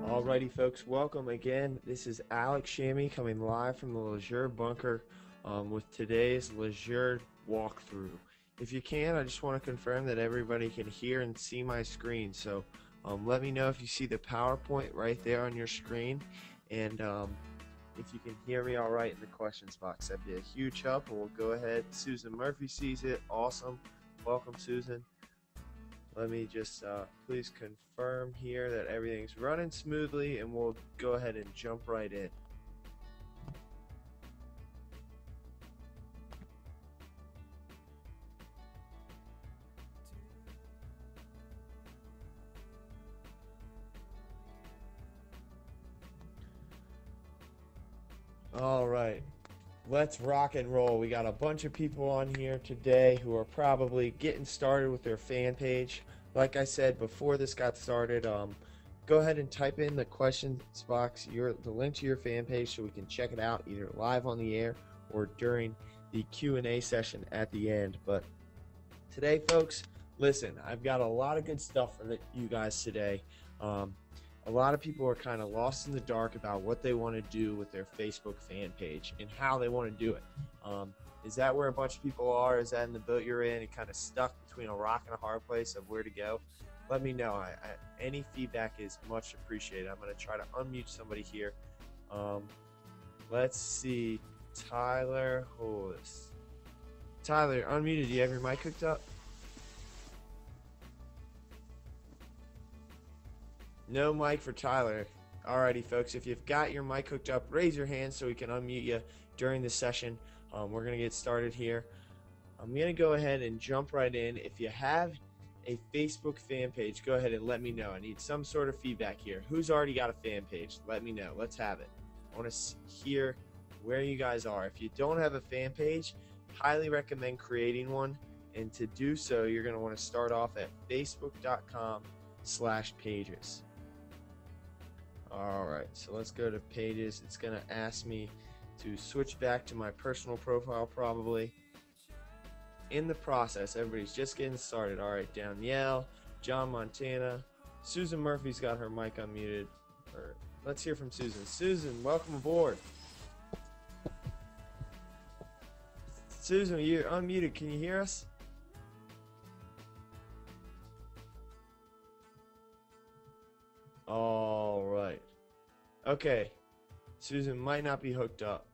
Alrighty, folks, welcome again. This is Alex Shamy coming live from the Lujure bunker with today's Lujure walkthrough. If you can, I just want to confirm that everybody can hear and see my screen. So let me know if you see the PowerPoint right there on your screen, and if you can hear me all right in the questions box. That'd be a huge help, and we'll go ahead. Susan Murphy sees it. Awesome. Welcome, Susan. Let me just please confirm here that everything's running smoothly, and we'll go ahead and jump right in. All right, let's rock and roll. We got a bunch of people on here today who are probably getting started with their fan page. Like I said before this got started, go ahead and type in the questions box the link to your fan page so we can check it out either live on the air or during the Q&A session at the end. But today, folks, listen, I've got a lot of good stuff for you guys today. A lot of people are kind of lost in the dark about what they want to do with their Facebook fan page and how they want to do it. Is that where a bunch of people are? Is that in the boat you're in and kind of stuck between a rock and a hard place of where to go? Let me know. Any feedback is much appreciated. I'm going to try to unmute somebody here. Let's see. Tyler Hollis. Tyler, unmuted. Do you have your mic hooked up? No mic for Tyler. Alrighty, folks, if you've got your mic hooked up, raise your hand so we can unmute you during the session. We're going to get started here. I'm going to go ahead and jump right in. If you have a Facebook fan page, go ahead and let me know. I need some sort of feedback here. Who's already got a fan page? Let me know. Let's have it. I want to hear where you guys are. If you don't have a fan page, highly recommend creating one. And to do so, you're going to want to start off at facebook.com/pages. Alright, so let's go to pages. It's going to ask me to switch back to my personal profile probably. In the process, everybody's just getting started. Alright, Danielle, John Montana, Susan Murphy's got her mic unmuted. Let's hear from Susan. Susan, welcome aboard. Susan, you're unmuted. Can you hear us? All right. Okay. Susan might not be hooked up.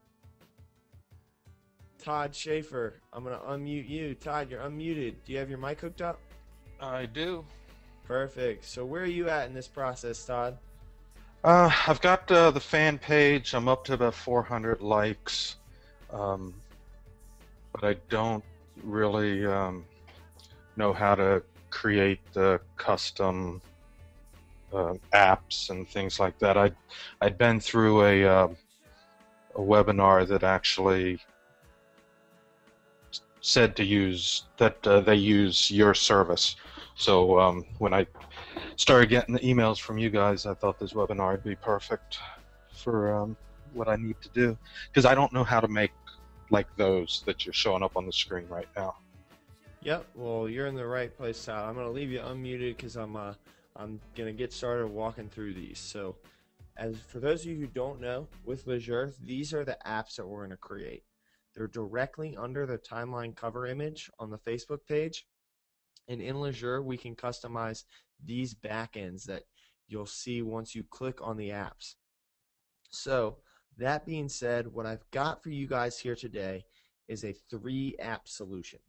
Todd Schaefer, I'm going to unmute you. Todd, you're unmuted. Do you have your mic hooked up? I do. Perfect. So where are you at in this process, Todd? I've got the fan page. I'm up to about 400 likes. But I don't really know how to create the custom apps and things like that. I'd been through a webinar that actually said to use that they use your service. So when I started getting the emails from you guys, I thought this webinar would be perfect for what I need to do, because I don't know how to make like those that you're showing up on the screen right now. Yep. Well, you're in the right place, Todd. I'm going to leave you unmuted because I'm going to get started walking through these. So as for those of you who don't know, with Lujure, these are the apps that we're going to create. They're directly under the timeline cover image on the Facebook page. And in Lujure, we can customize these backends that you'll see once you click on the apps. So that being said, what I've got for you guys here today is a 3-app solution.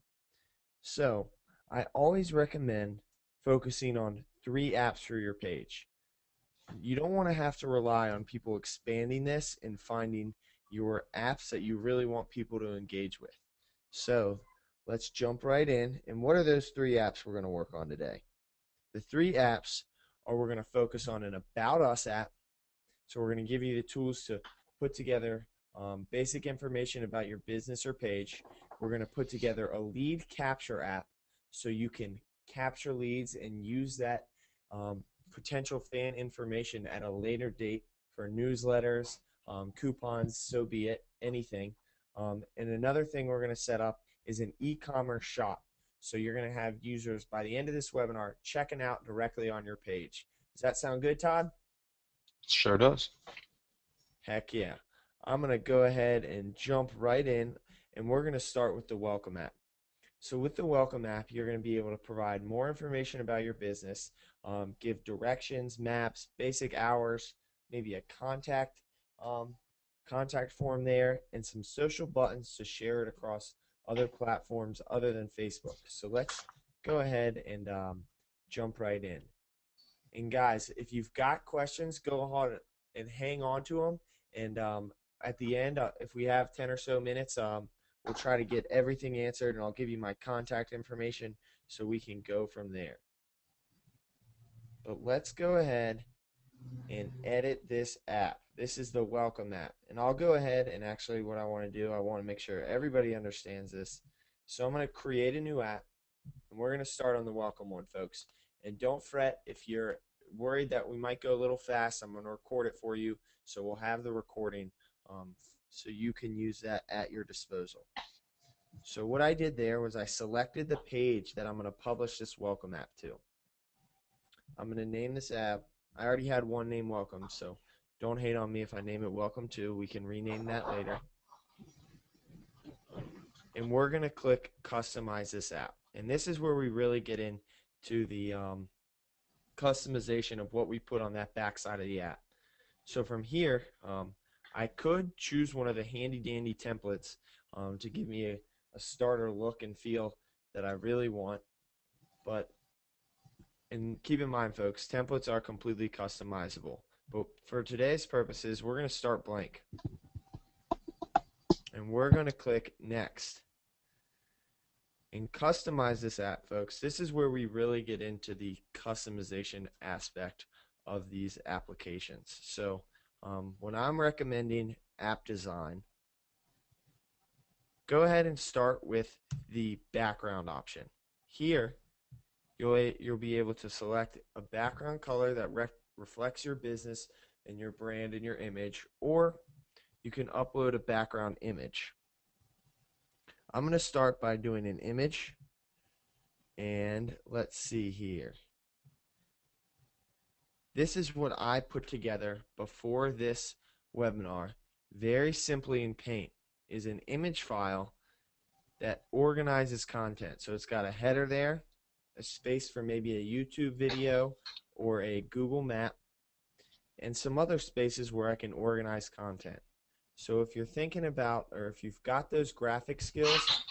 So I always recommend focusing on 3 apps for your page. You don't want to have to rely on people expanding this and finding your apps that you really want people to engage with. So let's jump right in. And what are those 3 apps we're going to work on today? The 3 apps are, we're going to focus on an About Us app. So we're going to give you the tools to put together basic information about your business or page. We're going to put together a lead capture app so you can capture leads and use that potential fan information at a later date for newsletters, coupons, so be it, anything. And another thing we're going to set up is an e-commerce shop. So you're going to have users by the end of this webinar checking out directly on your page. Does that sound good, Todd? Sure does. Heck yeah. I'm going to go ahead and jump right in, and we're going to start with the welcome app. So with the welcome app, you're going to be able to provide more information about your business, give directions, maps, basic hours, maybe a um, contact form there, and some social buttons to share it across other platforms other than Facebook. So let's go ahead and jump right in. And guys, if you've got questions, go ahead and hang on to them. And at the end, if we have 10 or so minutes, we'll try to get everything answered, and I'll give you my contact information so we can go from there. But let's go ahead and edit this app. This is the welcome app. And I'll go ahead and actually what I want to do, I want to make sure everybody understands this. So I'm going to create a new app, and we're going to start on the welcome one, folks. And don't fret if you're worried that we might go a little fast. I'm going to record it for you, so we'll have the recording so you can use that at your disposal. So what I did there was I selected the page that I'm going to publish this welcome app to. I'm going to name this app. I already had one name welcome, so don't hate on me if I name it welcome 2. We can rename that later. And we're going to click customize this app. And this is where we really get into the customization of what we put on that backside of the app. So from here, I could choose one of the handy dandy templates to give me a starter look and feel that I really want. And keep in mind, folks, templates are completely customizable. But for today's purposes, we're going to start blank. And we're going to click next. And customize this app, folks. This is where we really get into the customization aspect of these applications. So when I'm recommending app design, go ahead and start with the background option. Here, you'll be able to select a background color that reflects your business and your brand and your image, or you can upload a background image. I'm going to start by doing an image, and let's see here. This is what I put together before this webinar, very simply in Paint, is an image file that organizes content. So it's got a header there, a space for maybe a YouTube video or a Google map, and some other spaces where I can organize content. So if you're thinking about, or if you've got those graphic skills,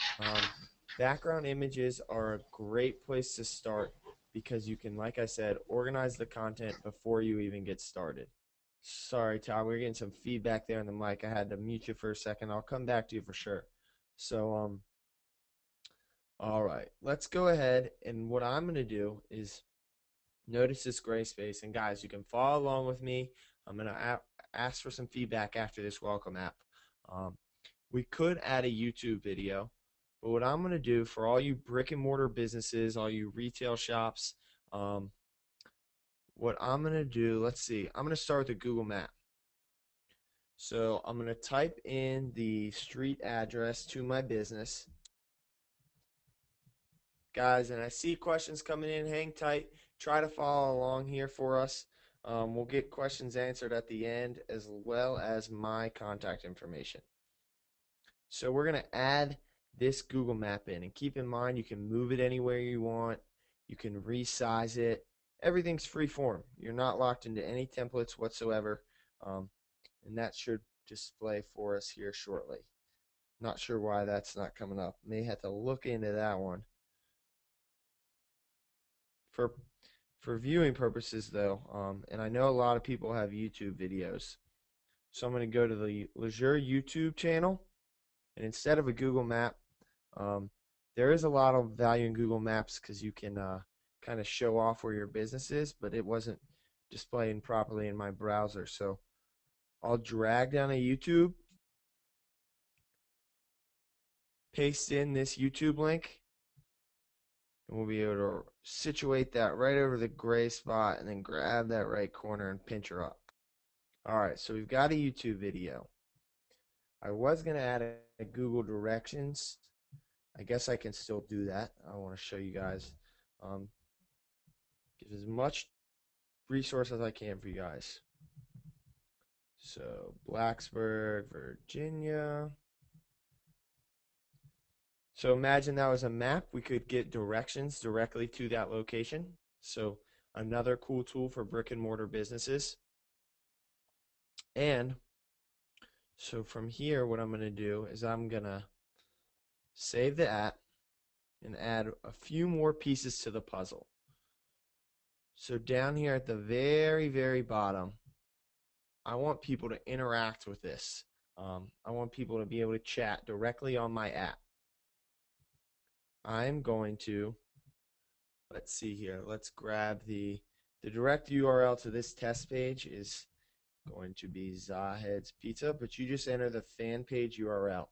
background images are a great place to start because you can, like I said, organize the content before you even get started. Sorry, Todd, we're getting some feedback there on the mic. I had to mute you for a second. I'll come back to you for sure. So, all right, let's go ahead, and what I'm going to do is notice this gray space, and guys, you can follow along with me. I'm going to ask for some feedback after this welcome app. We could add a YouTube video, but what I'm going to do for all you brick and mortar businesses, all you retail shops, what I'm going to do, let's see, I'm going to start with a Google map. So I'm going to type in the street address to my business. Guys, and I see questions coming in. Hang tight. Try to follow along here for us. We'll get questions answered at the end as well as my contact information. So we're going to add this Google map in. And keep in mind, you can move it anywhere you want. You can resize it. Everything's free form. You're not locked into any templates whatsoever. And that should display for us here shortly. Not sure why that's not coming up. May have to look into that one. For viewing purposes, though, and I know a lot of people have YouTube videos, so I'm going to go to the Lujure YouTube channel, and instead of a Google map, there is a lot of value in Google Maps because you can kind of show off where your business is, but it wasn't displaying properly in my browser, so I'll drag down a YouTube, paste in this YouTube link, and we'll be able to situate that right over the gray spot and then grab that right corner and pinch her up. Alright, so we've got a YouTube video. I was going to add a Google directions, I guess I can still do that. I want to show you guys. Give as much resource as I can for you guys. So Blacksburg, Virginia. So imagine that was a map. We could get directions directly to that location. So another cool tool for brick and mortar businesses. And so from here, what I'm going to do is I'm going to save the app and add a few more pieces to the puzzle. So down here at the very, very bottom, I want people to interact with this. I want people to be able to chat directly on my app. I'm going to, let's see here, let's grab the direct URL to this test page is going to be Zahed's Pizza, but you just enter the fan page URL.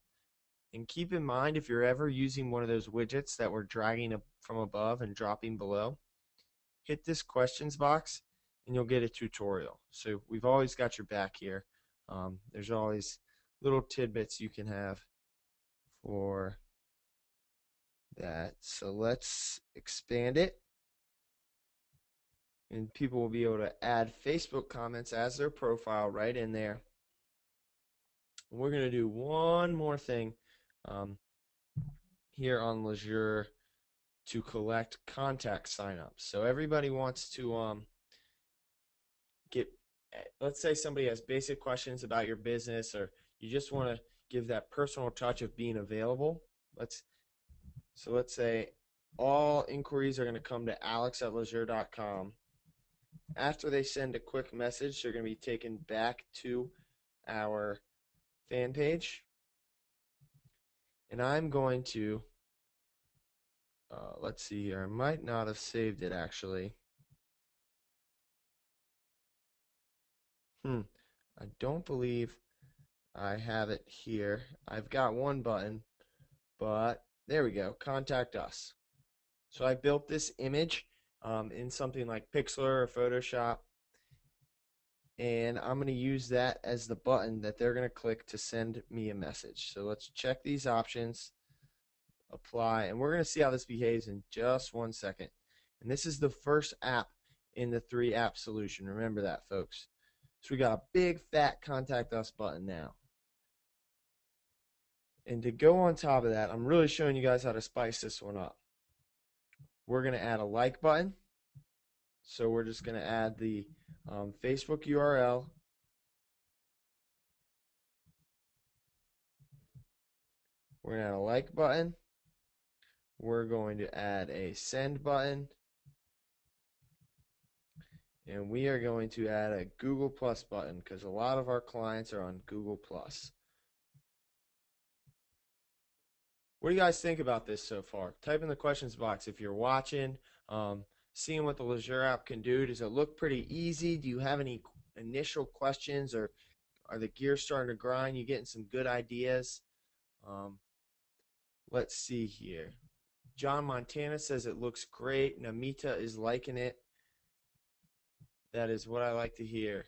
And keep in mind, if you're ever using one of those widgets that we're dragging up from above and dropping below, hit this questions box and you'll get a tutorial. So we've always got your back here. There's always little tidbits you can have for that. So let's expand it. And people will be able to add Facebook comments as their profile right in there. And we're going to do one more thing here on Lujure to collect contact signups. So everybody wants to get, let's say somebody has basic questions about your business, or you just want to give that personal touch of being available. Let's say all inquiries are going to come to alex@lujure.com. After they send a quick message, they're going to be taken back to our fan page. And I'm going to, let's see here, I might not have saved it actually. I don't believe I have it here. I've got one button, but there we go, contact us. So I built this image in something like Pixlr or Photoshop, and I'm going to use that as the button that they're going to click to send me a message. So let's check these options, apply, and we're going to see how this behaves in just 1 second. And this is the first app in the 3-app solution. Remember that, folks. So we got a big fat contact us button now. And to go on top of that, I'm really showing you guys how to spice this one up. We're going to add a like button. So we're just going to add the Facebook URL. We're going to add a like button. We're going to add a send button. And we are going to add a Google Plus button because a lot of our clients are on Google Plus. What do you guys think about this so far? Type in the questions box if you're watching, seeing what the Lujure app can do. Does it look pretty easy? Do you have any initial questions, or are the gears starting to grind? You getting some good ideas? Let's see here. John Montana says it looks great. Namita is liking it. That is what I like to hear.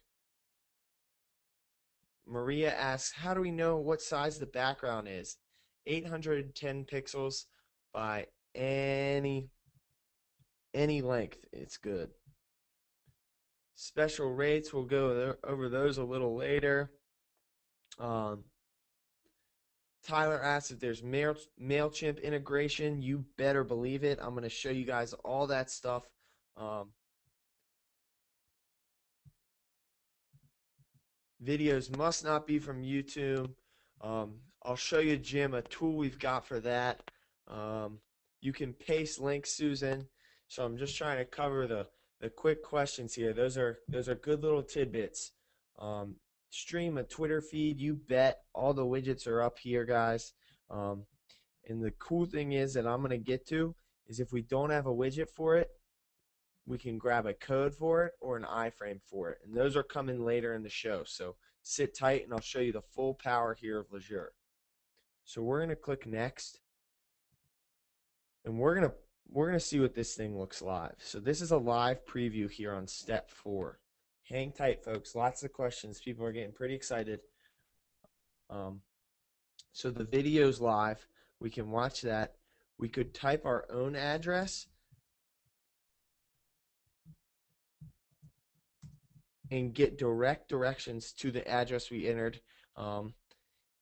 Maria asks, how do we know what size the background is? 810 pixels by any length. It's good. Special rates, we'll go over those a little later. Tyler asks if there's MailChimp integration. You better believe it. I'm going to show you guys all that stuff. Videos must not be from YouTube. I'll show you, Jim, a tool we've got for that. You can paste links, Susan. So I'm just trying to cover the quick questions here. Those are good little tidbits. Stream a Twitter feed, you bet. All the widgets are up here, guys. And the cool thing is that I'm going to get to is if we don't have a widget for it, we can grab a code for it or an iframe for it. And those are coming later in the show. So sit tight and I'll show you the full power here of Lujure. So we're going to click next. And we're going to see what this thing looks live. So this is a live preview here on step 4. Hang tight, folks. Lots of questions. People are getting pretty excited. So the video's live. We can watch that. We could type our own address and get direct directions to the address we entered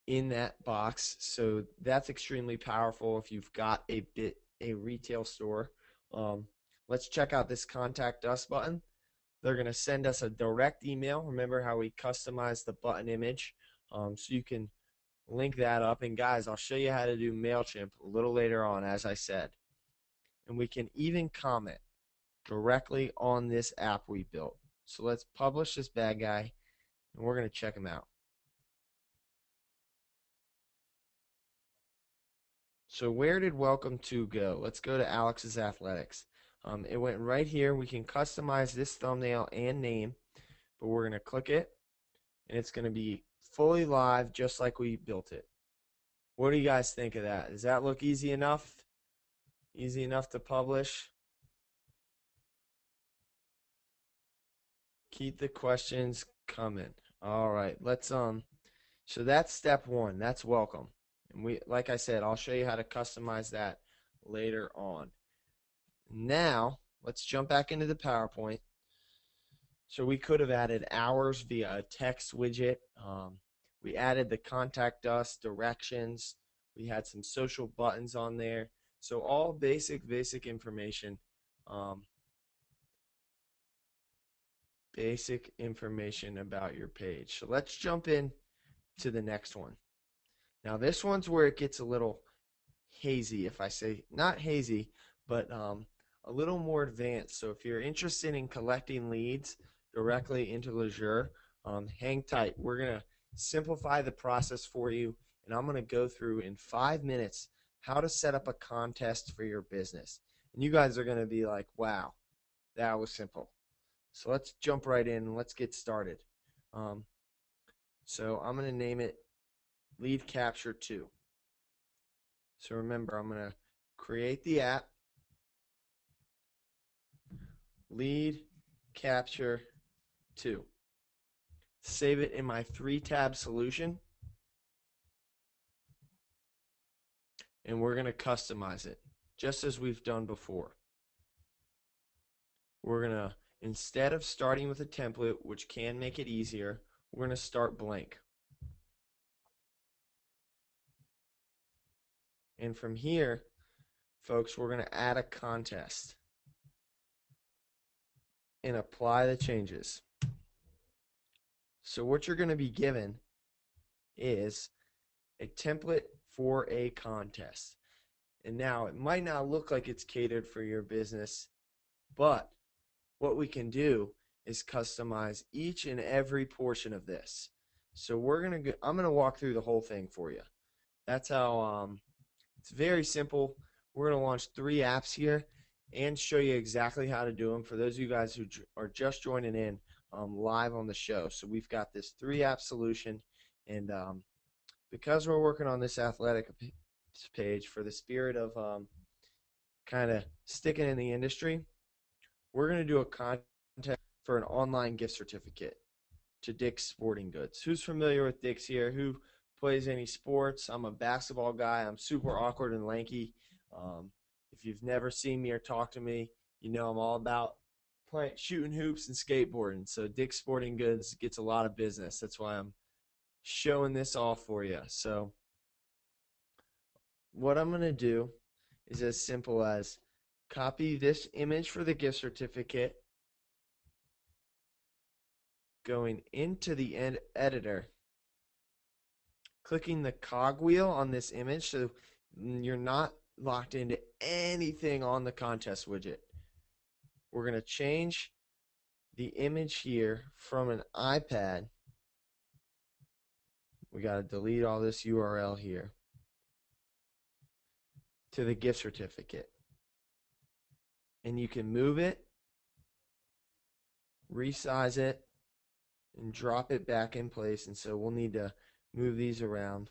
in that box. So that's extremely powerful if you've got a retail store. Let's check out this contact us button. They're going to send us a direct email. Remember how we customized the button image? So you can link that up. And guys, I'll show you how to do MailChimp a little later on, as I said. And we can even comment directly on this app we built. So let's publish this bad guy, and we're going to check him out. So where did welcome to go? Let's go to Alex's Athletics. It went right here. We can customize this thumbnail and name, but we're going to click it, and it's going to be fully live just like we built it. What do you guys think of that? Does that look easy enough? Easy enough to publish? Keep the questions coming. All right, let's so that's step one. That's welcome. And like I said, I'll show you how to customize that later on. Now, let's jump back into the PowerPoint. So we could have added hours via a text widget. We added the contact us directions. We had some social buttons on there. So all basic information. Basic information about your page. So let's jump in to the next one. Now this one's where it gets a little hazy, if I say not hazy, but a little more advanced. So if you're interested in collecting leads directly into Lujure, hang tight. We're going to simplify the process for you, and I'm going to go through in 5 minutes how to set up a contest for your business. And you guys are going to be like, wow, that was simple. So let's jump right in and let's get started. So I'm going to name it Lead Capture 2. So remember, I'm going to create the app, Lead Capture 2. Save it in my 3-tab solution, and we're going to customize it just as we've done before. We're going to, instead of starting with a template, which can make it easier, we're going to start blank. And from here, folks, we're going to add a contest and apply the changes. So what you're going to be given is a template for a contest. And now it might not look like it's catered for your business, but what we can do is customize each and every portion of this. So I'm going to walk through the whole thing for you. That's how it's very simple. We're going to launch 3 apps here and show you exactly how to do them for those of you guys who are just joining in live on the show. So we've got this 3-app solution, and because we're working on this athletic page for the spirit of kind of sticking in the industry, we're going to do a contest for an online gift certificate to Dick's Sporting Goods. Who's familiar with Dick's here? Who plays any sports? I'm a basketball guy. I'm super awkward and lanky. If you've never seen me or talked to me, you know I'm all about shooting hoops and skateboarding. So Dick's Sporting Goods gets a lot of business. That's why I'm showing this off for you. So what I'm going to do is as simple as copy this image for the gift certificate, going into the editor, clicking the cogwheel on this image so you're not locked into anything on the contest widget. We're going to change the image here from an iPad. We got to delete all this URL here to the gift certificate. And you can move it, resize it, and drop it back in place. And so we'll need to move these around.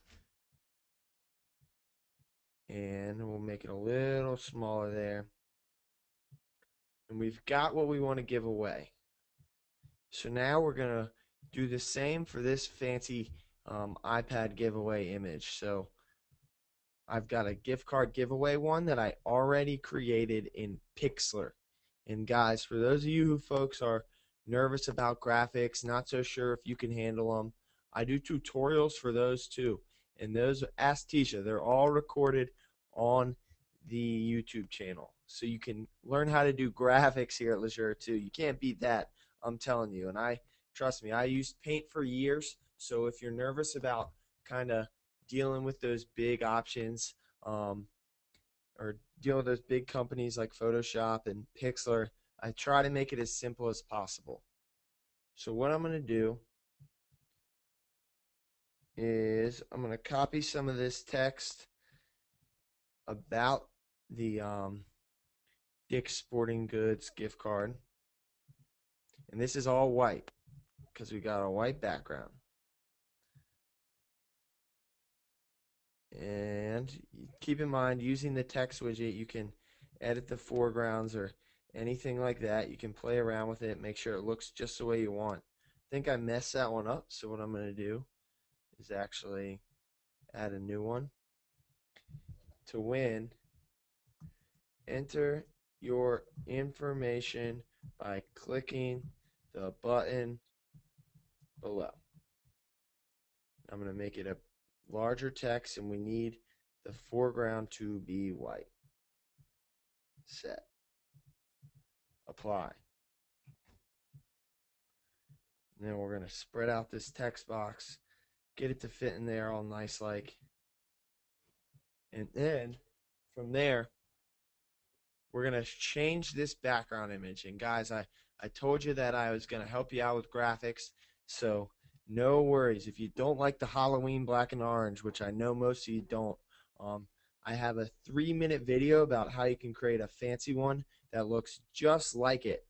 And we'll make it a little smaller there. And we've got what we want to give away. So now we're going to do the same for this fancy iPad giveaway image. So I've got a gift card giveaway one that I already created in Pixlr. And guys, for those of you who folks are nervous about graphics, not so sure if you can handle them, I do tutorials for those too. And those, ask Tisha, they're all recorded on the YouTube channel. So you can learn how to do graphics here at Lujure too. You can't beat that, I'm telling you. And trust me, I used Paint for years. So if you're nervous about kind of dealing with those big options, or dealing with those big companies like Photoshop and Pixlr, I try to make it as simple as possible. So what I'm going to do is I'm going to copy some of this text about the Dick's Sporting Goods gift card. And this is all white because we got a white background. And keep in mind, using the text widget, you can edit the foregrounds or anything like that. You can play around with it, make sure it looks just the way you want. I think I messed that one up, so what I'm going to do is actually add a new one. To win, enter your information by clicking the button below. I'm going to make it a larger text, and we need the foreground to be white. Set. Apply. And then we're going to spread out this text box, get it to fit in there all nice like. And then from there, we're going to change this background image. And guys, I told you that I was going to help you out with graphics. So no worries. If you don't like the Halloween black and orange, which I know most of you don't, I have a 3-minute video about how you can create a fancy one that looks just like it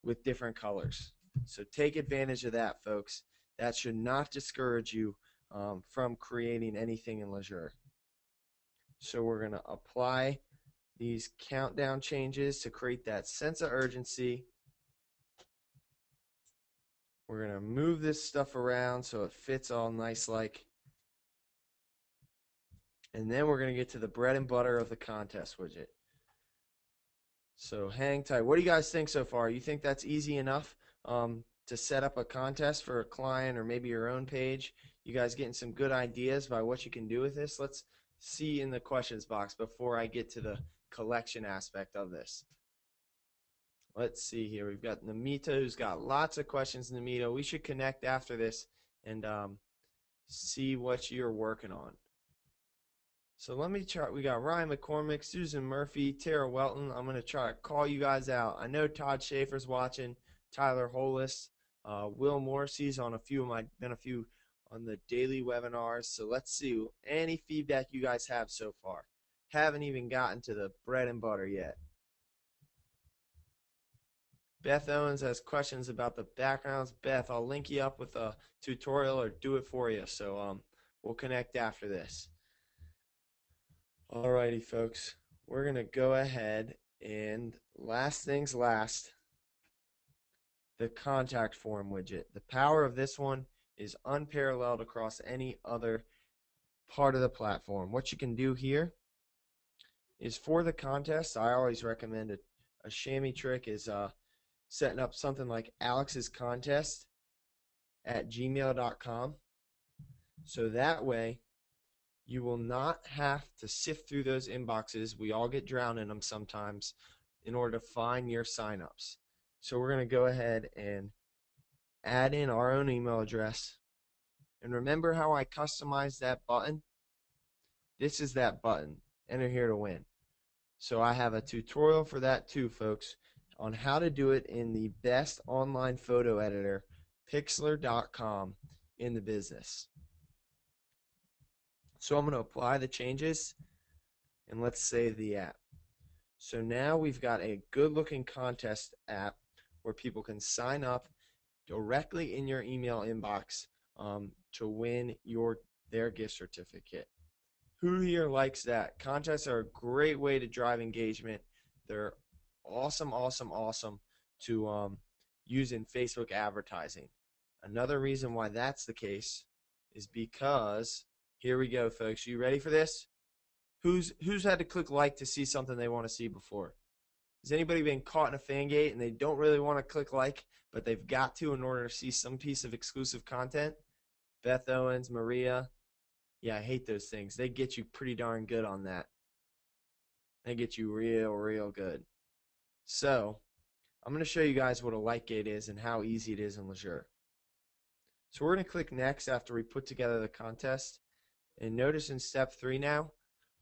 with different colors. So take advantage of that, folks. That should not discourage you from creating anything in Lujure. So we're going to apply these countdown changes to create that sense of urgency. We're going to move this stuff around so it fits all nice like. And then we're going to get to the bread and butter of the contest widget. So hang tight. What do you guys think so far? You think that's easy enough to set up a contest for a client or maybe your own page? You guys getting some good ideas by what you can do with this? Let's see in the questions box before I get to the collection aspect of this. Let's see here. We've got Namita, who's got lots of questions. Namita, we should connect after this and see what you're working on. So let me try. We got Ryan McCormick, Susan Murphy, Tara Welton. I'm going to try to call you guys out. I know Todd Schaefer's watching, Tyler Hollis, Will Morrissey's on been a few on the daily webinars. So let's see any feedback you guys have so far. Haven't even gotten to the bread and butter yet. Beth Owens has questions about the backgrounds. Beth, I'll link you up with a tutorial or do it for you. So we'll connect after this. Alrighty, folks. We're going to go ahead and last things last, the contact form widget. The power of this one is unparalleled across any other part of the platform. What you can do here is for the contest, I always recommend a Shamy trick is setting up something like Alex's contest at gmail.com. So that way you will not have to sift through those inboxes. We all get drowned in them sometimes in order to find your signups. So we're going to go ahead and add in our own email address. And remember how I customized that button? This is that button. Enter here to win. So I have a tutorial for that too, folks, on how to do it in the best online photo editor, Pixlr.com, in the business. So I'm going to apply the changes, and let's save the app. So now we've got a good-looking contest app where people can sign up directly in your email inbox to win their gift certificate. Who here likes that? Contests are a great way to drive engagement. They're awesome, awesome, awesome to use in Facebook advertising. Another reason why that's the case is because, here we go, folks. You ready for this? Who's had to click like to see something they want to see before? Has anybody been caught in a fan gate and they don't really want to click like, but they've got to in order to see some piece of exclusive content? Beth Owens, Maria. Yeah, I hate those things. They get you pretty darn good on that. They get you real good. So, I'm going to show you guys what a like gate is and how easy it is in Lujure. So we're going to click next after we put together the contest. And notice in step 3 now,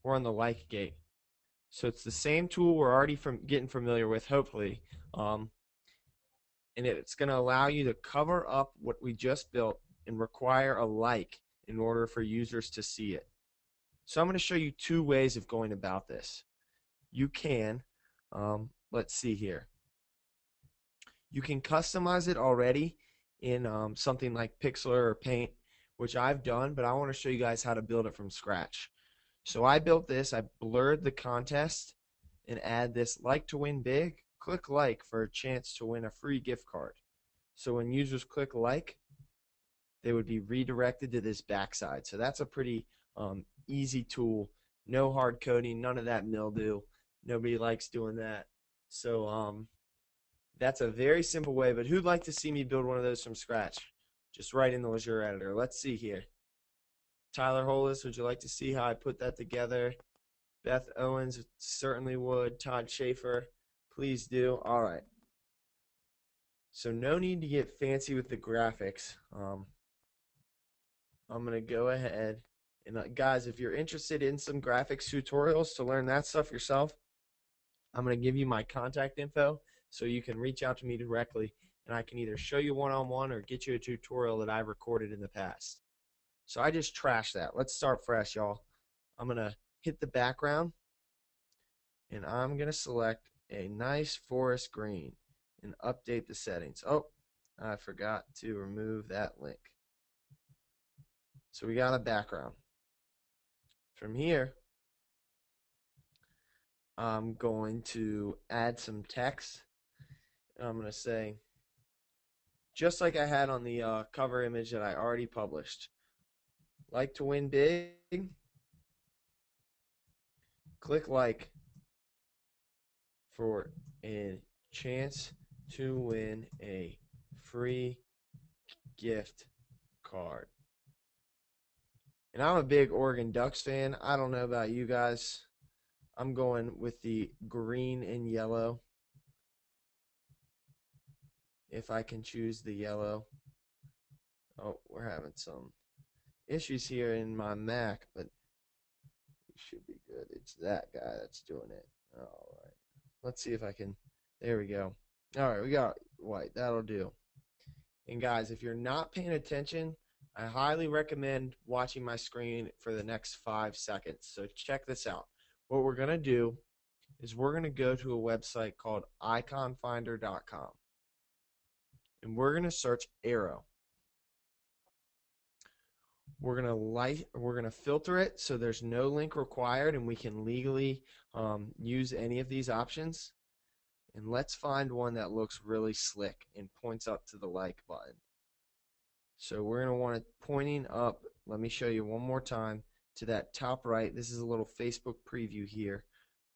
we're on the like gate. So it's the same tool we're already getting familiar with, hopefully. And it's going to allow you to cover up what we just built and require a like in order for users to see it. So I'm going to show you 2 ways of going about this. You can, let's see here. You can customize it already in something like Pixlr or Paint, which I've done, but I want to show you guys how to build it from scratch. So I built this. I blurred the contest and add this like to win big. Click like for a chance to win a free gift card. So when users click like, they would be redirected to this backside. So that's a pretty easy tool. No hard coding, none of that mildew. Nobody likes doing that. So that's a very simple way. But who'd like to see me build one of those from scratch? Just right in the Lujure editor. Let's see here. Tyler Hollis, would you like to see how I put that together? Beth Owens certainly would. Todd Schaefer, please do. All right. So no need to get fancy with the graphics. I'm going to go ahead. And guys, if you're interested in some graphics tutorials to learn that stuff yourself, I'm going to give you my contact info so you can reach out to me directly, and I can either show you one-on-one or get you a tutorial that I've recorded in the past. So I just trashed that. Let's start fresh, y'all. I'm going to hit the background, and I'm going to select a nice forest green and update the settings. Oh, I forgot to remove that link. So we got a background. From here, I'm going to add some text. I'm going to say, just like I had on the cover image that I already published, like to win big, click like for a chance to win a free gift card. And I'm a big Oregon Ducks fan. I don't know about you guys. I'm going with the green and yellow. If I can choose the yellow. Oh, we're having some issues here in my Mac, but it should be good. It's that guy that's doing it. All right. Let's see if I can. There we go. All right, we got white. That'll do. And guys, if you're not paying attention, I highly recommend watching my screen for the next 5 seconds. So check this out. What we're going to do is we're going to go to a website called iconfinder.com. And we're going to search arrow. We're going to filter it so there's no link required and we can legally use any of these options. And let's find one that looks really slick and points up to the like button. So we're going to want it pointing up. Let me show you one more time to that top right. This is a little Facebook preview here.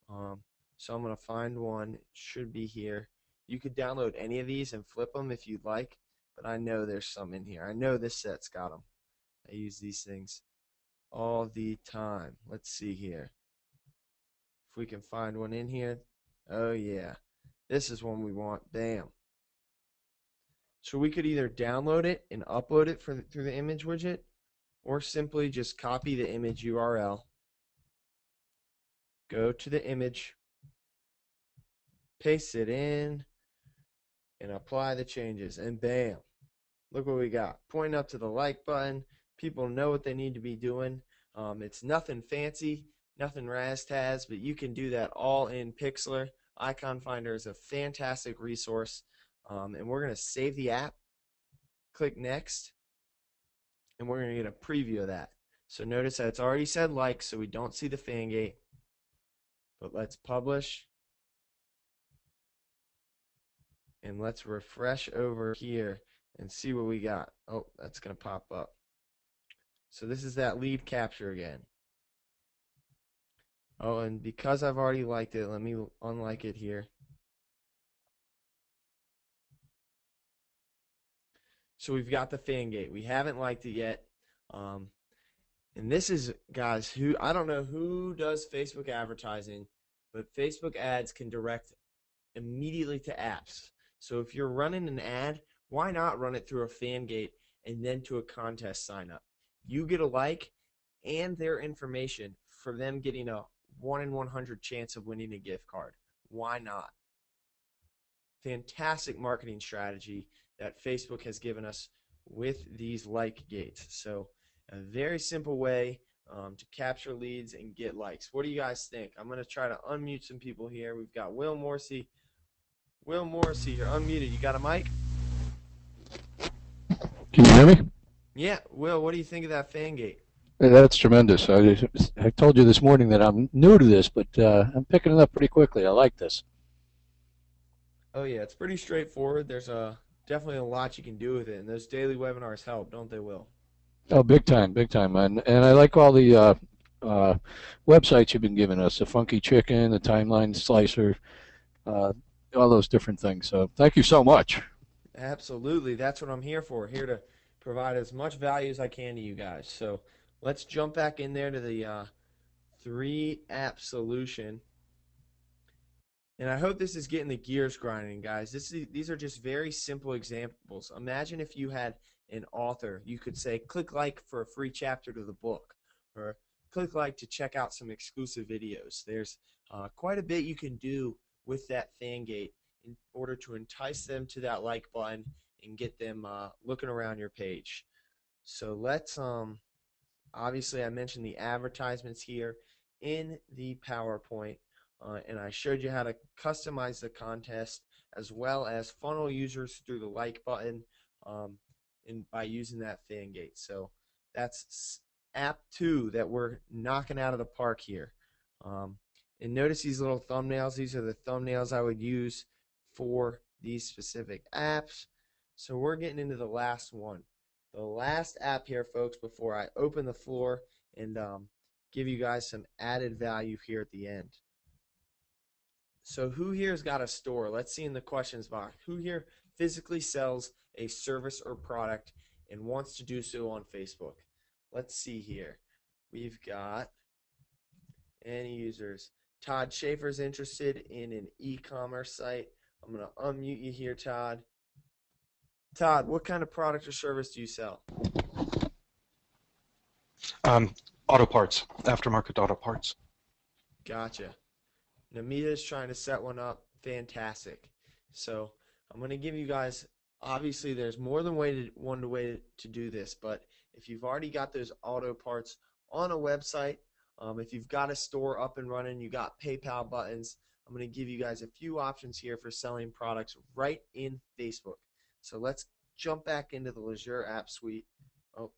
So I'm going to find one. It should be here. You could download any of these and flip them if you'd like, but I know there's some in here. I know this set's got them. I use these things all the time. Let's see here. If we can find one in here. Oh, yeah. This is one we want. Bam. So we could either download it and upload it through the image widget, or simply just copy the image URL, go to the image, paste it in, and apply the changes. And bam. Look what we got. Pointing up to the like button. People know what they need to be doing. It's nothing fancy, nothing razztazz, but you can do that all in Pixlr. Icon Finder is a fantastic resource. And we're going to save the app, click next, and we're going to get a preview of that. So notice that it's already said like, so we don't see the fan gate. But let's publish. And let's refresh over here and see what we got. Oh, that's going to pop up. So this is that lead capture again. Oh, and because I've already liked it, let me unlike it here. So we've got the fan gate. We haven't liked it yet. Um, and this is, guys, who I don't know who does Facebook advertising, but Facebook ads can direct immediately to apps. So if you're running an ad, why not run it through a fan gate and then to a contest sign up? You get a like and their information for them getting a 1 in 100 chance of winning a gift card. Why not? Fantastic marketing strategy that Facebook has given us with these like gates. So a very simple way to capture leads and get likes. What do you guys think? I'm going to try to unmute some people here. We've got Will Morrissey. Will Morrissey, you're unmuted. You got a mic? Can you hear me? Yeah. Will, what do you think of that fan gate? That's tremendous. I told you this morning that I'm new to this, but I'm picking it up pretty quickly. I like this. Oh yeah, it's pretty straightforward. There's definitely a lot you can do with it, and those daily webinars help, don't they, Will? Oh, big time, big time. And I like all the uh, websites you've been giving us, the Funky Chicken, the Timeline Slicer, uh, all those different things. So thank you so much. Absolutely. That's what I'm here for. Here to provide as much value as I can to you guys. So let's jump back in there to the 3-app solution. And I hope this is getting the gears grinding, guys. These are just very simple examples. Imagine if you had an author. You could say, click like for a free chapter to the book, or click like to check out some exclusive videos. There's quite a bit you can do with that fan gate in order to entice them to that like button and get them looking around your page. So let's, obviously I mentioned the advertisements here in the PowerPoint. And I showed you how to customize the contest as well as funnel users through the like button and by using that fan gate. So that's app 2 that we're knocking out of the park here. And notice these little thumbnails. These are the thumbnails I would use for these specific apps. So we're getting into the last one. The last app here, folks, before I open the floor and give you guys some added value here at the end. So who here's got a store? Let's see in the questions box. Who here physically sells a service or product and wants to do so on Facebook? Let's see here. We've got any users. Todd Schaefer's interested in an e-commerce site. I'm going to unmute you here, Todd. Todd, what kind of product or service do you sell? Auto parts, aftermarket auto parts. Gotcha. Namita's trying to set one up. Fantastic. So I'm going to give you guys, obviously there's more than one way to do this, but if you've already got those auto parts on a website, if you've got a store up and running, you got PayPal buttons, I'm going to give you guys a few options here for selling products right in Facebook. So let's jump back into the Lujure app suite. Oh,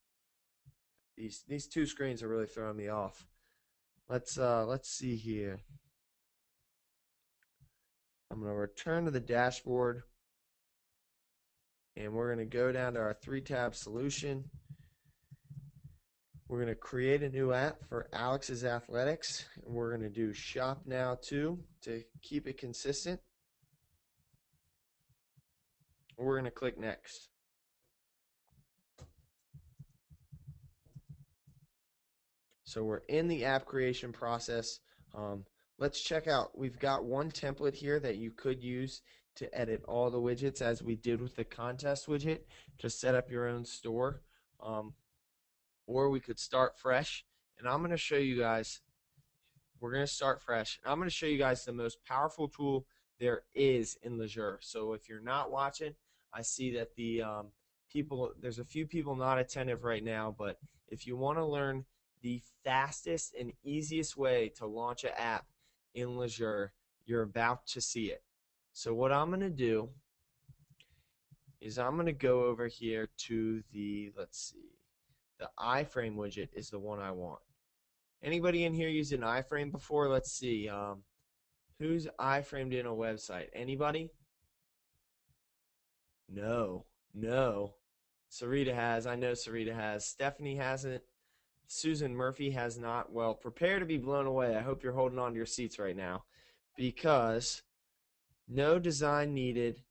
these two screens are really throwing me off. Let's see here. I'm going to return to the dashboard, and we're going to go down to our 3-tab solution. We're going to create a new app for Alex's Athletics, and we're going to do Shop Now too to keep it consistent. We're going to click Next. So we're in the app creation process. Let's check out. We've got one template here that you could use to edit all the widgets as we did with the contest widget to set up your own store. Or we could start fresh. And I'm going to show you guys, we're going to start fresh. I'm going to show you guys the most powerful tool there is in Lujure. So if you're not watching, I see that the there's a few people not attentive right now, but if you want to learn the fastest and easiest way to launch an app in Lujure, you're about to see it. So what I'm going to do is I'm going to go over here to the, let's see, the iframe widget is the one I want. Anybody in here used an iframe before? Let's see. Who's iframed in a website? Anybody? No. Sarita has. I know Sarita has. Stephanie hasn't. Susan Murphy has not. Well, prepare to be blown away. I hope you're holding on to your seats right now, because no design needed,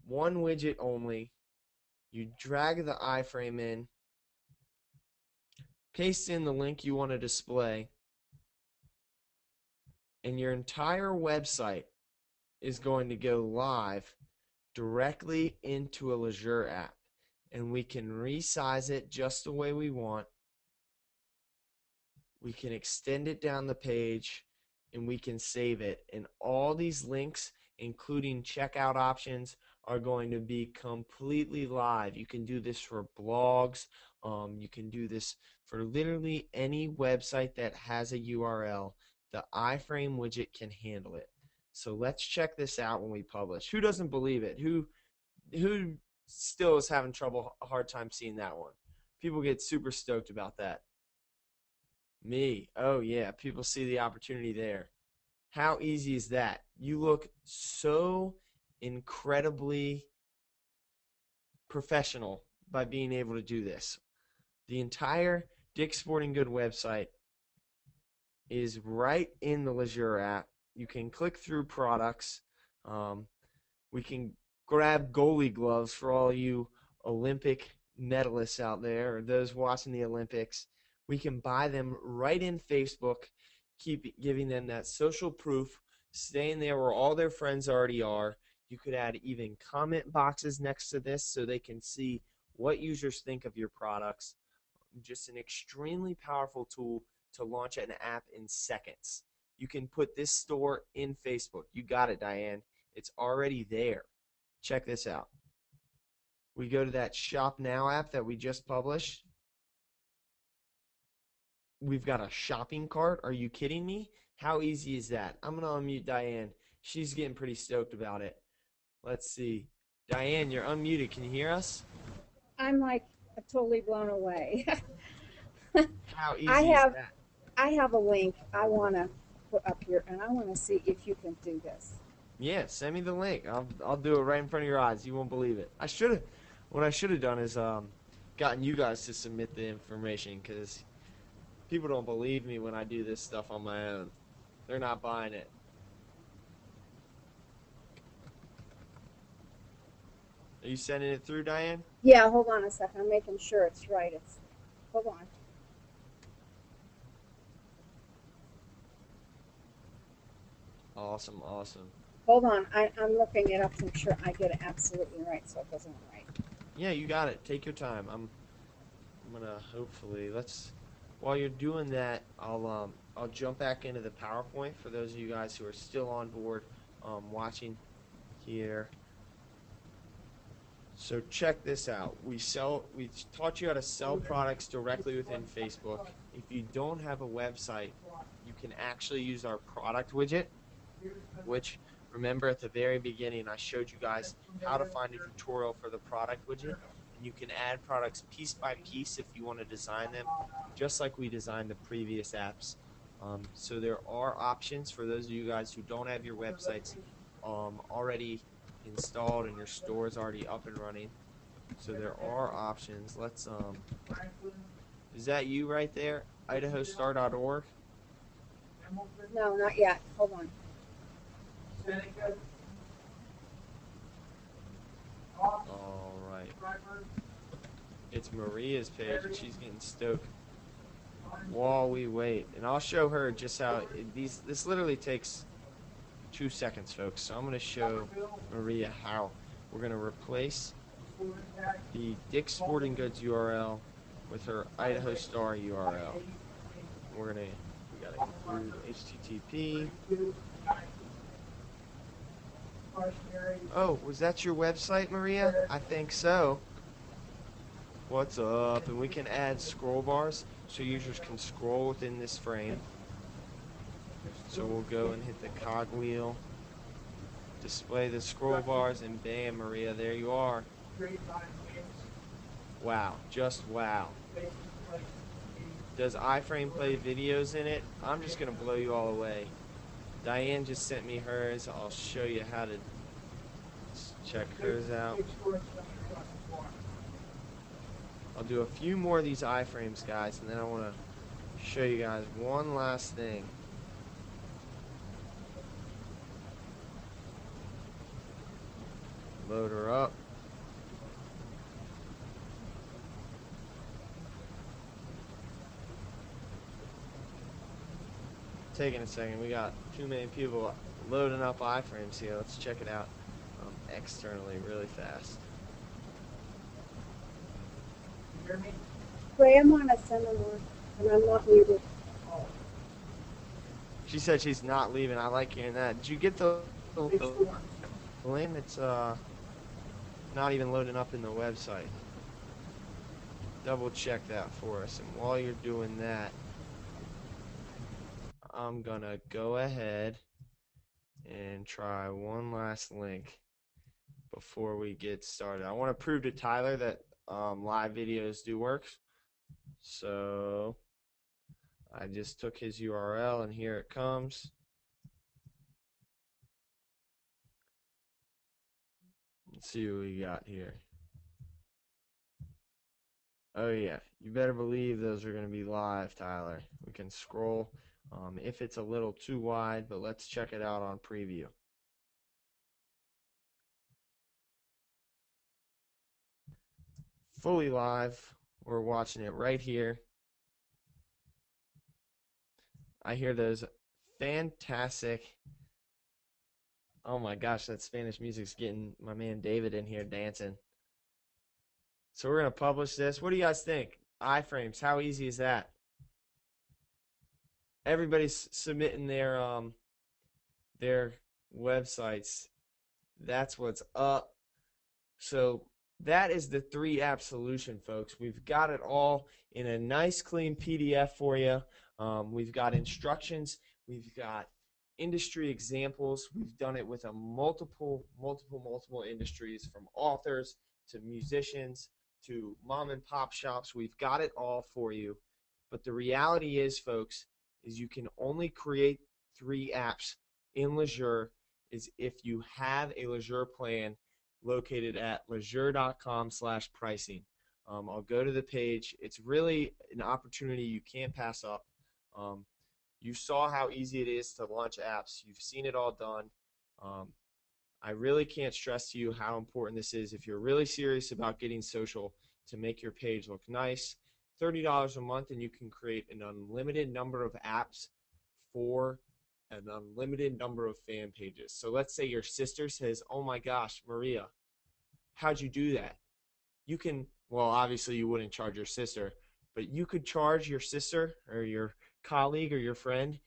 one widget only. You drag the iframe in, paste in the link you want to display, and your entire website is going to go live directly into a Lujure app. And we can resize it just the way we want. We can extend it down the page, and we can save it. And all these links, including checkout options, are going to be completely live. You can do this for blogs. You can do this for literally any website that has a URL. The iframe widget can handle it. So let's check this out when we publish. Who doesn't believe it? Who still is having a hard time seeing that one? People get super stoked about that. Me. Oh yeah, people see the opportunity there. How easy is that? You look so incredibly professional by being able to do this. The entire Dick's Sporting Good website is right in the Lujure app. You can click through products. We can grab goalie gloves for all you Olympic medalists out there, or those watching the Olympics. We can buy them right in Facebook, keep giving them that social proof, staying there where all their friends already are. You could add even comment boxes next to this so they can see what users think of your products. Just an extremely powerful tool to launch an app in seconds. You can put this store in Facebook. You got it, Diane. It's already there. Check this out. We go to that Shop Now app that we just published. We've got a shopping cart. Are you kidding me? How easy is that? I'm going to unmute Diane. She's getting pretty stoked about it. Let's see. Diane, you're unmuted. Can you hear us? I'm like totally blown away. How easy is that? I have a link I want to put up here, and I want to see if you can do this. Yeah, send me the link. I'll do it right in front of your eyes. You won't believe it. What I should have done is gotten you guys to submit the information, because people don't believe me when I do this stuff on my own. They're not buying it. Are you sending it through, Diane? Yeah, hold on a second. I'm making sure it's right. Hold on. Awesome, awesome. Hold on. I'm looking it up to make sure I get it absolutely right, so it doesn't right. Yeah, you got it. Take your time. I'm gonna hopefully while you're doing that, I'll jump back into the PowerPoint for those of you guys who are still on board watching here. So check this out. We taught you how to sell products directly within Facebook. If you don't have a website, you can actually use our product widget, which, remember at the very beginning I showed you guys how to find a tutorial for the product widget, and you can add products piece by piece if you want to design them just like we designed the previous apps. So there are options for those of you guys who don't have your websites already installed and your store is already up and running. So there are options. Let's is that you right there? IdahoStar.org? No, not yet. Hold on. All right. It's Maria's page, and she's getting stoked while we wait. And I'll show her just how this literally takes 2 seconds, folks. So I'm going to show Maria how we're going to replace the Dick's Sporting Goods URL with her Idaho Star URL. We got to include HTTP. Oh, was that your website, Maria? I think so. What's up? And we can add scroll bars so users can scroll within this frame. So we'll go and hit the cog wheel, display the scroll bars, and bam, Maria, there you are. Wow, just wow. Does iframe play videos in it? I'm just going to blow you all away. Diane just sent me hers. I'll show you how to check hers out. I'll do a few more of these iframes, guys, and then I want to show you guys one last thing. Load her up. Taking a second. We got too many people loading up iframes here. Let's check it out externally really fast. Ray, I'm on a seminar, and I'm not muted. She said she's not leaving. I like hearing that. Did you get the link? It's not even loading up in the website. Double check that for us. And while you're doing that, I'm gonna go ahead and try one last link before we get started. I want to prove to Tyler that live videos do work. So I just took his URL and here it comes. Let's see what we got here. Oh yeah, you better believe those are going to be live, Tyler. We can scroll if it's a little too wide, but let's check it out on preview. Fully live. We're watching it right here. I hear those fantastic. Oh my gosh, that Spanish music's getting my man David in here dancing. So we're going to publish this. What do you guys think? Iframes, how easy is that? Everybody's submitting their websites. That's what's up. So that is the 3-app solution, folks. We've got it all in a nice clean PDF for you. We've got instructions. We've got industry examples. We've done it with a multiple industries, from authors to musicians to mom and pop shops. We've got it all for you. But the reality is, folks, is you can only create 3 apps in Lujure is if you have a Lujure plan located at lujure.com/pricing. I'll go to the page. It's really an opportunity you can't pass up. You saw how easy it is to launch apps. You've seen it all done. I really can't stress to you how important this is if you're really serious about getting social to make your page look nice. $30 a month and you can create an unlimited number of apps for an unlimited number of fan pages. So let's say your sister says, oh my gosh, Maria, how'd you do that? You can, well, obviously you wouldn't charge your sister, but you could charge your sister or your colleague or your friend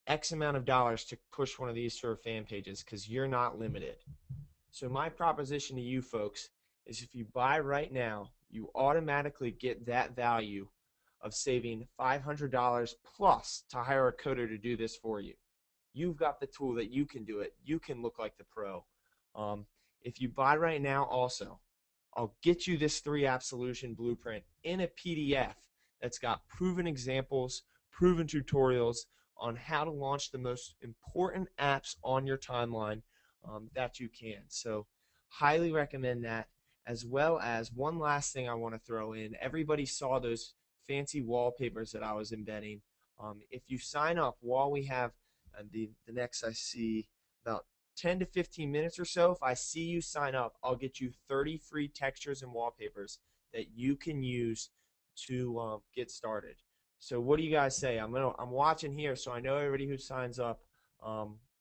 X amount of dollars to push one of these to her fan pages because you're not limited. So my proposition to you folks is if you buy right now, you automatically get that value of saving $500 plus to hire a coder to do this for you. You've got the tool that you can do it. You can look like the pro. If you buy right now also, I'll get you this 3-app solution blueprint in a PDF that's got proven examples, proven tutorials on how to launch the most important apps on your timeline that you can. So highly recommend that, as well as one last thing I want to throw in. Everybody saw those fancy wallpapers that I was embedding. If you sign up while we have the next, I see about 10 to 15 minutes or so, if I see you sign up, I'll get you 30 free textures and wallpapers that you can use to get started. So what do you guys say? I'm watching here, so I know everybody who signs up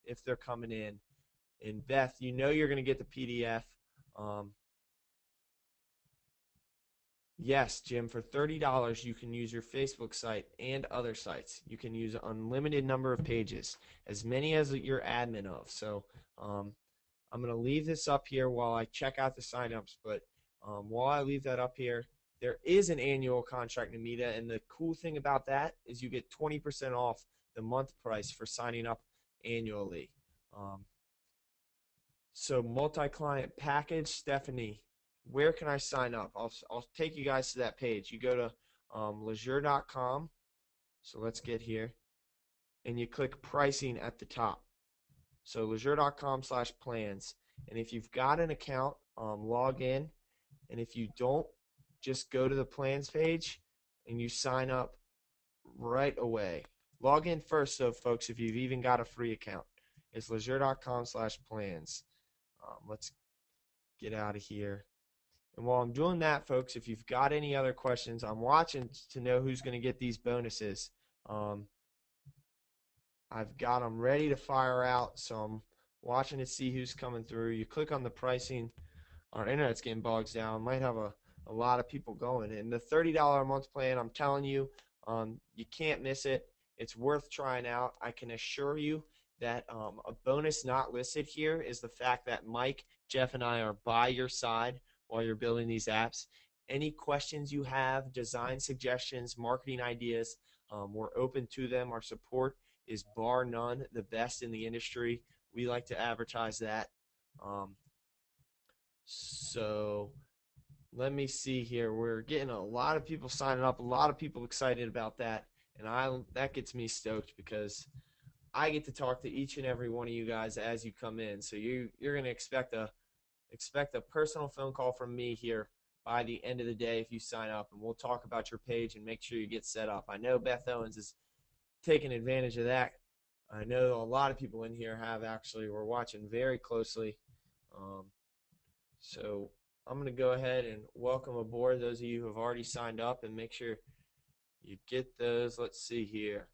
if they're coming in. And Beth, you know you're going to get the PDF. Yes, Jim, for $30 you can use your Facebook site and other sites. You can use an unlimited number of pages, as many as you're admin of. So I'm going to leave this up here while I check out the signups, but while I leave that up here, there is an annual contract in Namita, and the cool thing about that is you get 20% off the month price for signing up annually. So multi-client package, Stephanie, where can I sign up? I'll take you guys to that page. You go to Lujure.com. So let's get here, and you click pricing at the top. So Lujure.com/plans, and if you've got an account, log in, and if you don't, just go to the plans page and you sign up right away. Log in first, though, folks, if you've even got a free account. It's lujure.com/plans. Let's get out of here. And while I'm doing that, folks, if you've got any other questions, I'm watching to know who's going to get these bonuses. I've got them ready to fire out, so I'm watching to see who's coming through. You click on the pricing. Our internet's getting bogged down. Might have a lot of people going. And the $30 a month plan, I'm telling you, you can't miss it. It's worth trying out. I can assure you that a bonus not listed here is the fact that Mike, Jeff, and I are by your side while you're building these apps. Any questions you have, design suggestions, marketing ideas, we're open to them. Our support is bar none the best in the industry. We like to advertise that. So let me see here. We're getting a lot of people signing up, a lot of people excited about that, and that gets me stoked because I get to talk to each and every one of you guys as you come in. So you're going to expect a personal phone call from me here by the end of the day if you sign up, and we'll talk about your page and make sure you get set up. I know Beth Owens is taking advantage of that. I know a lot of people in here have actually. We're watching very closely. So I'm going to go ahead and welcome aboard those of you who have already signed up and make sure you get those. Let's see here.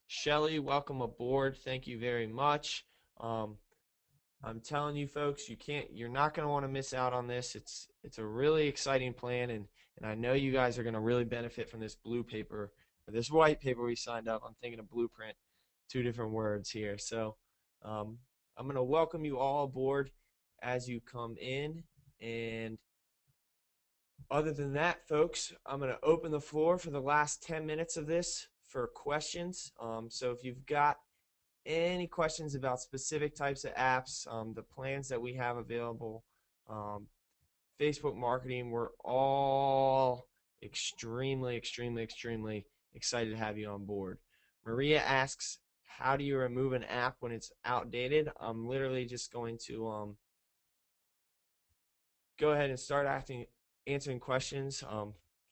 Shelly, welcome aboard. Thank you very much. I'm telling you folks, you're not going to want to miss out on this. It's a really exciting plan, and I know you guys are going to really benefit from this blue paper, or this white paper we signed up. I'm thinking of blueprint, two different words here. So I'm going to welcome you all aboard as you come in, and other than that, folks, I'm going to open the floor for the last 10 minutes of this for questions. So if you've got any questions about specific types of apps, the plans that we have available, Facebook marketing, we're all extremely, extremely, extremely excited to have you on board. Maria asks, how do you remove an app when it's outdated? I'm literally just going to go ahead and start answering questions.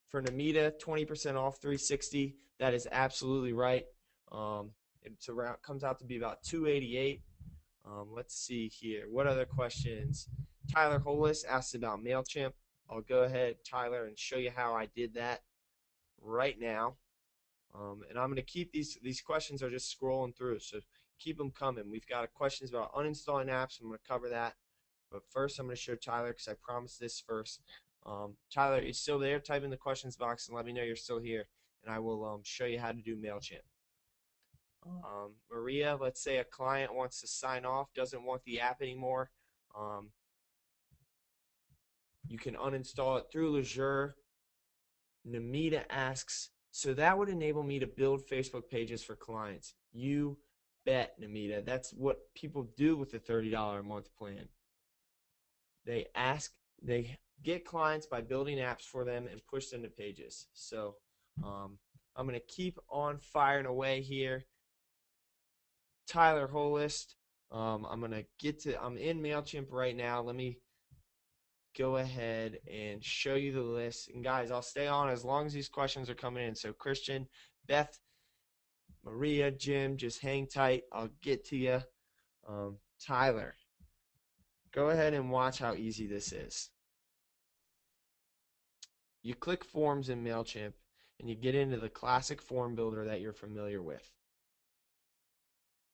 For Namita, 20% off 360. That is absolutely right. Comes out to be about $288. Let's see here. What other questions? Tyler Hollis asked about MailChimp. I'll go ahead, Tyler, and show you how I did that right now. And I'm going to keep these questions are just scrolling through, so keep them coming. We've got questions about uninstalling apps. I'm going to cover that. But first, I'm going to show Tyler because I promised this first. Tyler, are you still there? Type in the questions box and let me know you're still here, and I will show you how to do MailChimp. Maria, let's say a client wants to sign off, doesn't want the app anymore. You can uninstall it through Lujure. Namita asks, so that would enable me to build Facebook pages for clients. You bet, Namita. That's what people do with the $30 a month plan. They get clients by building apps for them and push them to pages. So I'm going to keep on firing away here. Tyler Holist, I'm in MailChimp right now. Let me go ahead and show you the list. And guys, I'll stay on as long as these questions are coming in. So Christian, Beth, Maria, Jim, just hang tight. I'll get to you. Tyler, go ahead and watch how easy this is. You click Forms in MailChimp, and you get into the classic form builder that you're familiar with.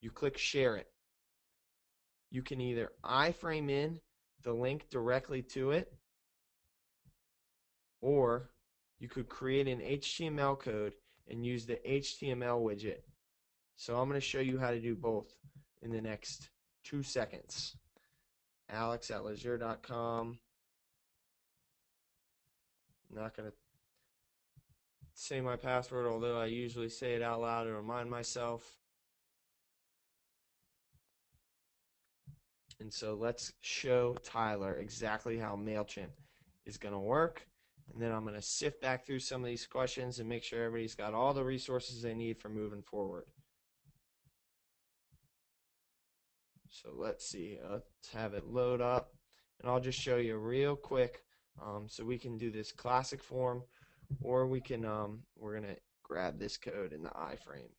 You click Share It. You can either iframe in the link directly to it, or you could create an HTML code and use the HTML widget. So I'm going to show you how to do both in the next 2 seconds. Alex@lujure.com. Not going to say my password, although I usually say it out loud to remind myself. And so let's show Tyler exactly how MailChimp is going to work. And then I'm going to sift back through some of these questions and make sure everybody's got all the resources they need for moving forward. So let's see. Let's have it load up. and I'll just show you real quick. So we can do this classic form, or we can we're gonna grab this code in the iframe,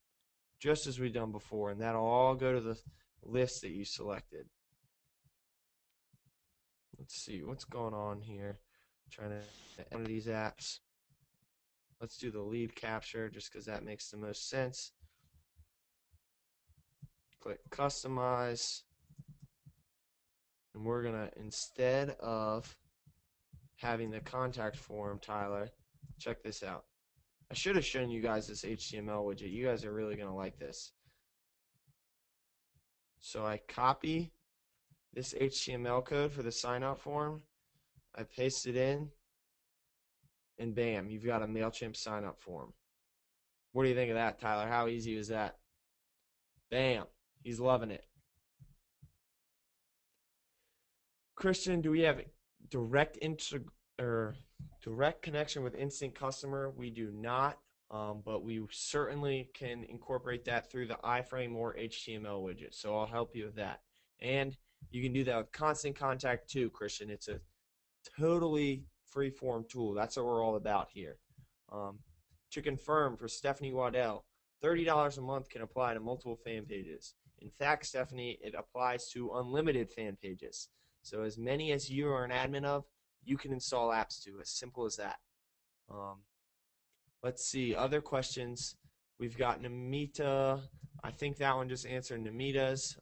just as we've done before, and that'll all go to the list that you selected. Let's see what's going on here. Trying to one of these apps. Let's do the lead capture just because that makes the most sense. Click customize, and we're gonna, instead of having the contact form, Tyler, check this out. I should have shown you guys this HTML widget. You guys are really gonna like this. So I copy this HTML code for the sign up form, I paste it in, and bam, you've got a MailChimp sign up form. What do you think of that, Tyler? How easy was that? Bam, he's loving it. Christian, do we have direct connection with Instant Customer? We do not, but we certainly can incorporate that through the iframe or HTML widget. So I'll help you with that. And you can do that with Constant Contact too, Christian. It's a totally free-form tool. That's what we're all about here. To confirm, for Stephanie Waddell, $30 a month can apply to multiple fan pages. In fact, Stephanie, it applies to unlimited fan pages. So as many as you are an admin of, you can install apps to. As simple as that. Let's see, other questions. We've got Namita. I think that one just answered Namita's.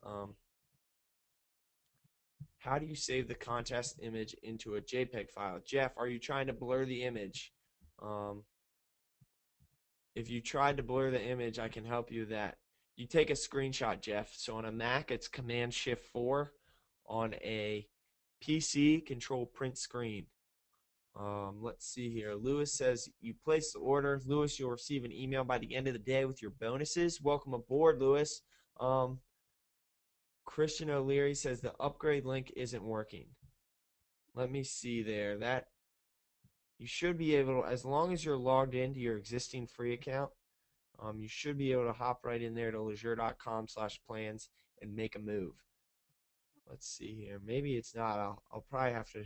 How do you save the contest image into a JPEG file? Jeff, are you trying to blur the image? If you tried to blur the image, I can help you with that. You take a screenshot, Jeff. So on a Mac, it's Command-Shift-4. On a PC, Control Print Screen. Let's see here. Lewis says you place the order. Lewis, you'll receive an email by the end of the day with your bonuses. Welcome aboard, Lewis. Christian O'Leary says the upgrade link isn't working. Let me see there. That you should be able to, as long as you're logged into your existing free account, you should be able to hop right in there to lujure.com/plans and make a move. Let's see here. Maybe it's not. I'll probably have to.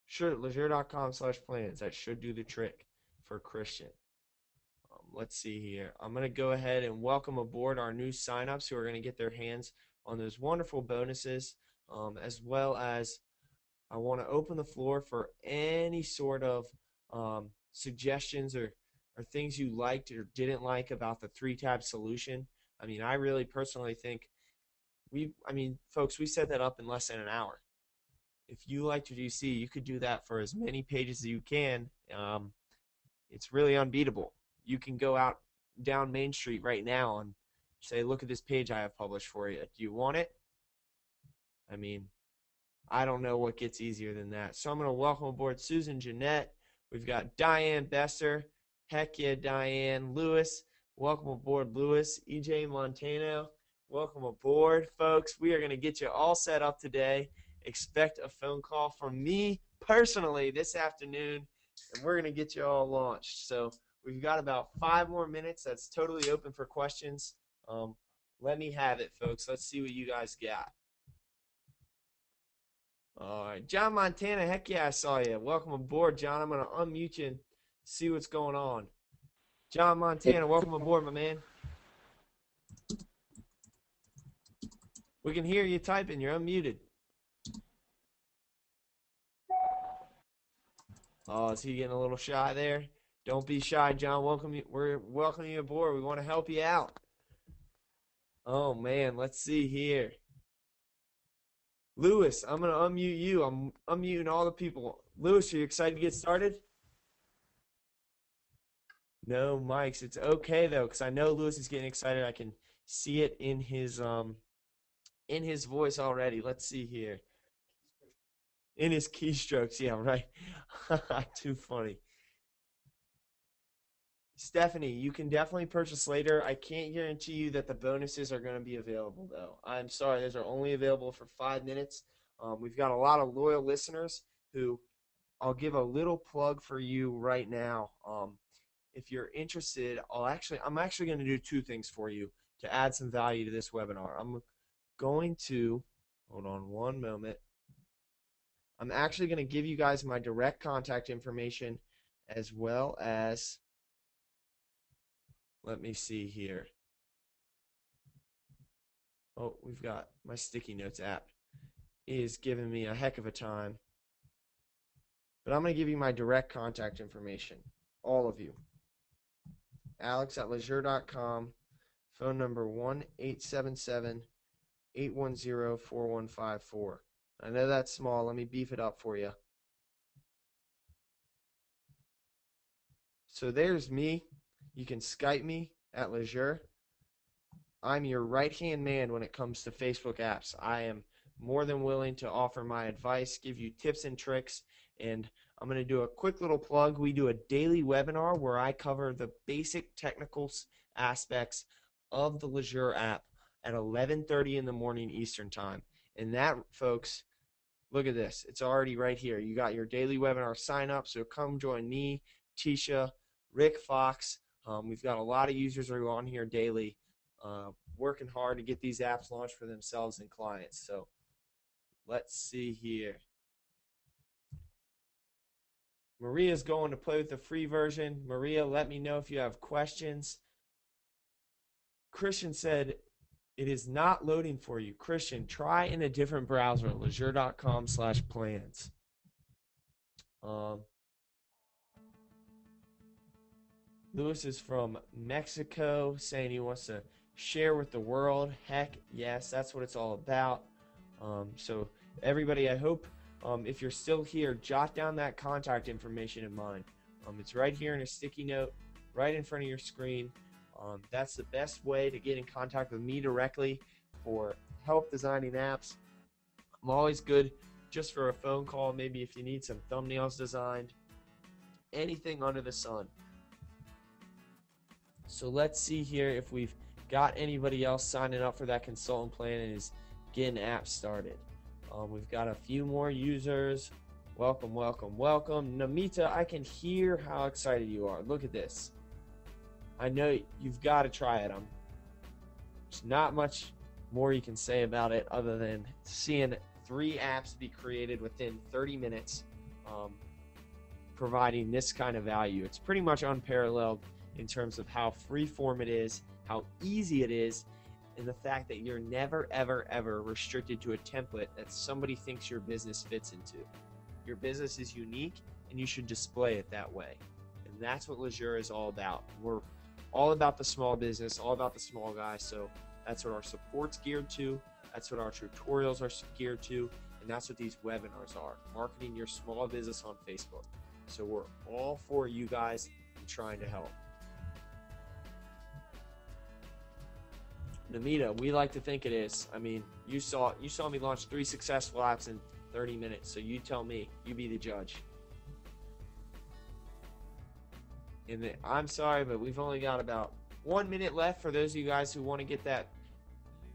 Should lujure.com/plans. That should do the trick for Christian. Let's see here. I'm going to go ahead and welcome aboard our new signups who are going to get their hands on those wonderful bonuses, as well as I want to open the floor for any sort of suggestions or things you liked or didn't like about the 3-tab solution. I mean, I really personally think folks, we set that up in less than an hour. If you liked what you see, you could do that for as many pages as you can. It's really unbeatable. You can go out down Main Street right now and say, look at this page I have published for you. Do you want it? I mean, I don't know what gets easier than that. So I'm going to welcome aboard Susan Jeanette. We've got Diane Besser. Heck yeah, Diane. Lewis. Welcome aboard, Lewis. EJ Montano. Welcome aboard, folks. We are going to get you all set up today. Expect a phone call from me personally this afternoon, and we're going to get you all launched. So we've got about 5 more minutes. That's totally open for questions. Let me have it, folks. Let's see what you guys got. All right, John Montana, heck yeah, I saw you. Welcome aboard, John. I'm going to unmute you and see what's going on. John Montana, welcome aboard, my man. We can hear you typing. You're unmuted. Oh, is he getting a little shy there? Don't be shy, John. We're welcoming you aboard. We want to help you out. Oh, man, let's see here. Lewis, I'm going to unmute you. I'm unmuting all the people. Lewis, are you excited to get started? No mics. It's okay, though, because I know Lewis is getting excited. I can see it in his voice already. Let's see here. In his keystrokes, yeah, right. Too funny. Stephanie, you can definitely purchase later. I can't guarantee you that the bonuses are going to be available, though. I'm sorry, those are only available for 5 minutes. We've got a lot of loyal listeners who I'll give a little plug for you right now. If you're interested, I'm actually going to do 2 things for you to add some value to this webinar. I'm going to Hold on one moment. I'm actually going to give you guys my direct contact information as well as, let me see here. Oh, we've got my sticky notes app is giving me a heck of a time. But I'm going to give you my direct contact information, all of you. Alex@lujure.com, phone number 1-877-810-4154. I know that's small. Let me beef it up for you. So there's me. You can Skype me at Lujure. I'm your right-hand man when it comes to Facebook apps. I am more than willing to offer my advice, give you tips and tricks, and I'm going to do a quick little plug. We do a daily webinar where I cover the basic technical aspects of the Lujure app at 11:30 in the morning Eastern Time. And that, folks, look at this. It's already right here. You got your daily webinar sign up, so come join me, Tisha, Rick Fox. We've got a lot of users who are on here daily, working hard to get these apps launched for themselves and clients. So let's see here. Maria's going to play with the free version. Maria, let me know if you have questions. Christian said it is not loading for you. Christian, try in a different browser, lujure.com/plans. Lewis is from Mexico, saying he wants to share with the world. Heck yes, that's what it's all about. So everybody, I hope if you're still here, jot down that contact information in mind. It's right here in a sticky note, right in front of your screen. That's the best way to get in contact with me directly for help designing apps. I'm always good just for a phone call, maybe if you need some thumbnails designed, anything under the sun. So let's see here if we've got anybody else signing up for that consultant plan and is getting apps started. We've got a few more users. Welcome, welcome, welcome. Namita, I can hear how excited you are. Look at this. I know you've got to try it. There's not much more you can say about it other than seeing 3 apps be created within 30 minutes, providing this kind of value. It's pretty much unparalleled in terms of how freeform it is, how easy it is, and the fact that you're never, ever, ever restricted to a template that somebody thinks your business fits into. Your business is unique, and you should display it that way. And that's what Lujure is all about. We're all about the small business, all about the small guy, so that's what our support's geared to, that's what our tutorials are geared to, and that's what these webinars are, marketing your small business on Facebook. So we're all for you guys and trying to help. Namita, we like to think it is. I mean, you saw me launch 3 successful apps in 30 minutes, so you tell me, you be the judge. And I'm sorry, but we've only got about 1 minute left for those of you guys who want to get that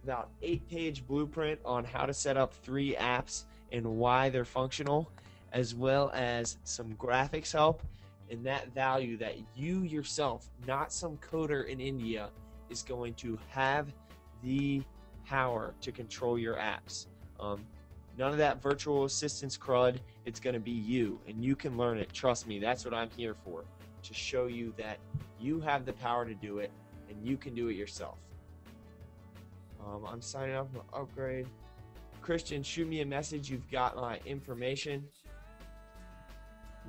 about 8-page blueprint on how to set up 3 apps and why they're functional, as well as some graphics help and that value that you yourself, not some coder in India, is going to have the power to control your apps. None of that virtual assistance crud. It's going to be you, and you can learn it. Trust me, that's what I'm here for, to show you that you have the power to do it, and you can do it yourself. I'm signing up for upgrade. Christian, shoot me a message. You've got my information.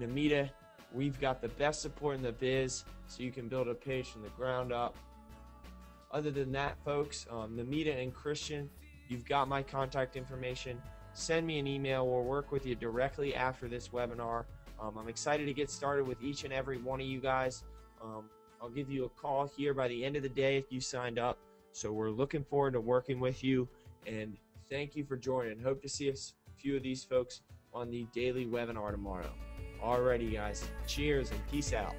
Namita, we've got the best support in the biz, so you can build a page from the ground up. Other than that, folks, Namita and Christian, you've got my contact information. Send me an email. We'll work with you directly after this webinar. I'm excited to get started with each and every one of you guys. I'll give you a call here by the end of the day if you signed up. So we're looking forward to working with you, and thank you for joining. Hope to see a few of these folks on the daily webinar tomorrow. Alrighty, guys. Cheers and peace out.